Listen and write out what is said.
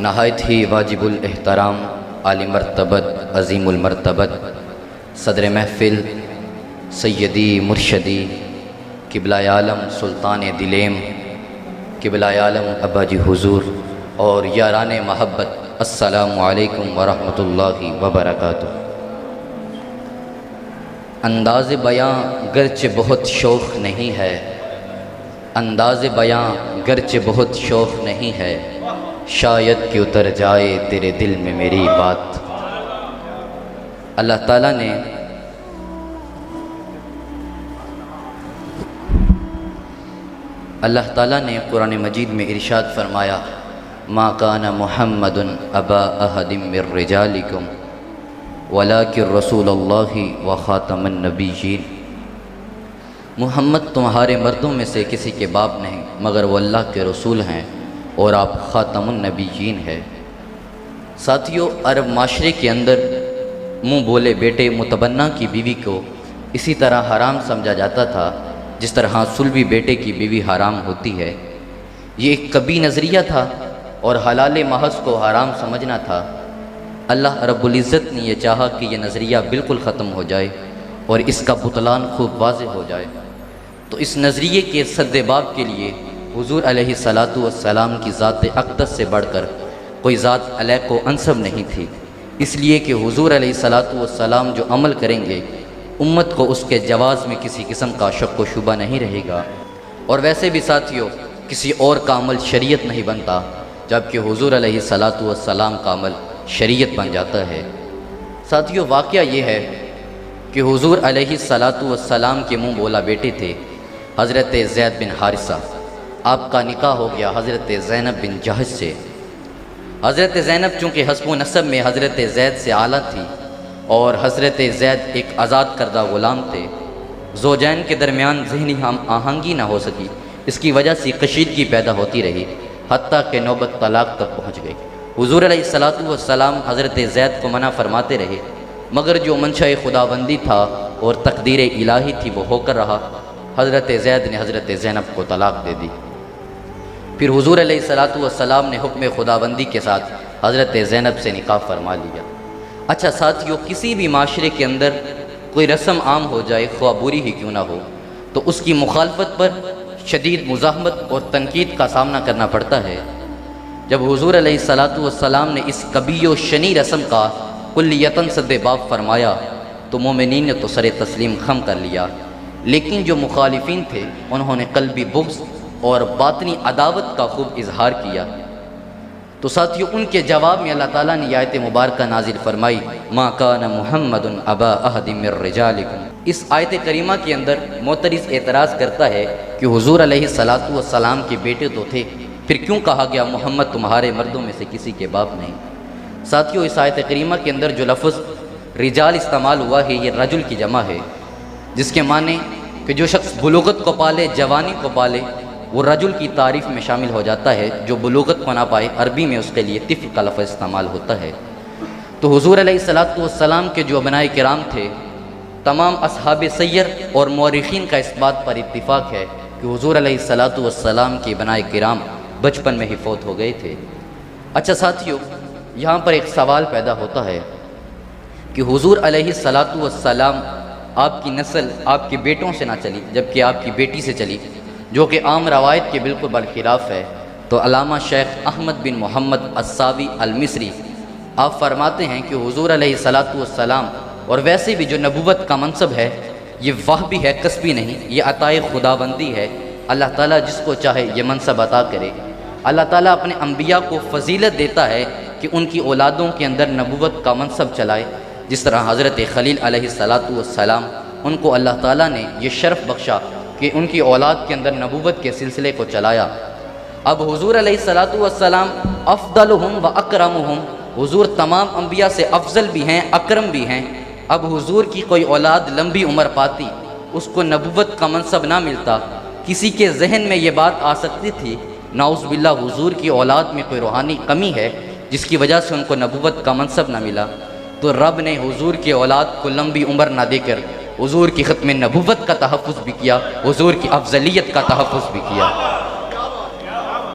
نہایت ہی واجب الاحترام عالی مرتبت عظیم المرتبت صدر محفل سیدی مرشدی قبلہ عالم سلطان دلیم قبلہ عالم ابا جی حضور اور یاران محبت، السلام علیکم ورحمۃ اللہ وبرکاتہ۔ انداز بیاں گرچہ بہت شوق نہیں ہے، انداز بیاں گرچہ بہت شوق نہیں ہے، شاید کہ اتر جائے تیرے دل میں میری بات۔ اللہ تعالیٰ نے قرآن مجید میں ارشاد فرمایا، ما کان محمد ابا احد من رجالکم ولکن رسول اللہ وخاتم النبیین۔ محمد تمہارے مردوں میں سے کسی کے باپ نہیں مگر وہ اللہ کے رسول ہیں اور آپ خاتم النبیین ہیں۔ ساتھیو، عرب معاشرے کے اندر منہ بولے بیٹے متبنہ کی بیوی کو اسی طرح حرام سمجھا جاتا تھا جس طرح سلبی بیٹے کی بیوی حرام ہوتی ہے۔ یہ ایک کبھی نظریہ تھا اور حلال محض کو حرام سمجھنا تھا۔ اللہ رب العزت نے یہ چاہا کہ یہ نظریہ بالکل ختم ہو جائے اور اس کا بطلان خوب واضح ہو جائے، تو اس نظریے کے سد باب کے لیے حضور علیہ الصلاۃ والسلام کی ذات اقدس سے بڑھ کر کوئی ذات علیہ کو انسب نہیں تھی، اس لیے کہ حضور علیہ الصلاۃ والسلام جو عمل کریں گے امت کو اس کے جواز میں کسی قسم کا شک و شبہ نہیں رہے گا۔ اور ویسے بھی ساتھیوں، کسی اور کا عمل شریعت نہیں بنتا جبکہ حضور علیہ الصلاۃ والسلام کا عمل شریعت بن جاتا ہے۔ ساتھیوں، واقعہ یہ ہے کہ حضور علیہ الصلاۃ والسلام کے منہ بولا بیٹے تھے حضرت زید بن حارثہ۔ آپ کا نکاح ہو گیا حضرت زینب بن جہش سے۔ حضرت زینب چونکہ حسب و نسب میں حضرت زید سے اعلیٰ تھی اور حضرت زید ایک آزاد کردہ غلام تھے، زوجین کے درمیان ذہنی ہم آہنگی نہ ہو سکی، اس کی وجہ سے کشیدگی پیدا ہوتی رہی حتیٰ کہ نوبت طلاق تک پہنچ گئی۔ حضور علیہ الصلاۃ والسلام حضرت زید کو منع فرماتے رہے مگر جو منشاء خداوندی تھا اور تقدیر الہی تھی وہ ہو کر رہا۔ حضرت زید نے حضرت زینب کو طلاق دے دی۔ پھر حضور علیہ الصلاۃ والسلام نے حکم خداوندی کے ساتھ حضرت زینب سے نکاح فرما لیا۔ اچھا ساتھیوں، کسی بھی معاشرے کے اندر کوئی رسم عام ہو جائے خواہ بری ہی کیوں نہ ہو تو اس کی مخالفت پر شدید مزاحمت اور تنقید کا سامنا کرنا پڑتا ہے۔ جب حضور علیہ الصلاۃ والسلام نے اس کبیح و شنی رسم کا کلیتاً سد باب فرمایا تو مومنین نے تو سر تسلیم خم کر لیا، لیکن جو مخالفین تھے انہوں نے قلبی بغض اور باطنی عداوت کا خوب اظہار کیا۔ تو ساتھیوں، ان کے جواب میں اللہ تعالیٰ نے آیت مبارکہ نازل فرمائی، ما کان محمد ابا احد من رجالکم۔ اس آیت کریمہ کے اندر معترض اعتراض کرتا ہے کہ حضور علیہ الصلاۃ والسلام کے بیٹے تو تھے، پھر کیوں کہا گیا محمد تمہارے مردوں میں سے کسی کے باپ نہیں؟ ساتھیوں، اس آیت کریمہ کے اندر جو لفظ رجال استعمال ہوا ہے یہ رجل کی جمع ہے، جس کے معنی کہ جو شخص بلوغت کو پالے، جوانی کو پالے، وہ رجل کی تعریف میں شامل ہو جاتا ہے۔ جو بلوغت کو نہ پائے عربی میں اس کے لیے طفل کا لفظ استعمال ہوتا ہے۔ تو حضور علیہ الصلاۃ والسلام کے جو ابنائے کرام تھے، تمام اصحاب سیر اور مورخین کا اس بات پر اتفاق ہے کہ حضور علیہ الصلاۃ والسلام کے ابنائے کرام بچپن میں ہی فوت ہو گئے تھے۔ اچھا ساتھیوں، یہاں پر ایک سوال پیدا ہوتا ہے کہ حضور علیہ الصلاۃ والسلام آپ کی نسل آپ کے بیٹوں سے نہ چلی جبکہ آپ کی بیٹی سے چلی، جو کہ عام روایت کے بالکل برخلاف ہے۔ تو علامہ شیخ احمد بن محمد الساوی المصری آپ فرماتے ہیں کہ حضور علیہ الصلاۃ والسلام اور ویسے بھی جو نبوت کا منصب ہے یہ وہبی ہے، کسبی نہیں، یہ عطائے خداوندی ہے۔ اللہ تعالیٰ جس کو چاہے یہ منصب عطا کرے۔ اللہ تعالیٰ اپنے انبیاء کو فضیلت دیتا ہے کہ ان کی اولادوں کے اندر نبوت کا منصب چلائے، جس طرح حضرت خلیل علیہ الصلاۃ والسلام ان کو اللہ تعالیٰ نے یہ شرف بخشا کہ ان کی اولاد کے اندر نبوت کے سلسلے کو چلایا۔ اب حضور علیہ الصلاۃ والسلام افضلہم و اکرمہم، حضور تمام انبیاء سے افضل بھی ہیں، اکرم بھی ہیں۔ اب حضور کی کوئی اولاد لمبی عمر پاتی، اس کو نبوت کا منصب نہ ملتا، کسی کے ذہن میں یہ بات آ سکتی تھی نعوذ باللہ حضور کی اولاد میں کوئی روحانی کمی ہے جس کی وجہ سے ان کو نبوت کا منصب نہ ملا، تو رب نے حضور کی اولاد کو لمبی عمر نہ دے کر حضور کی ختم نبوت کا تحفظ بھی کیا، حضور کی افضلیت کا تحفظ بھی کیا۔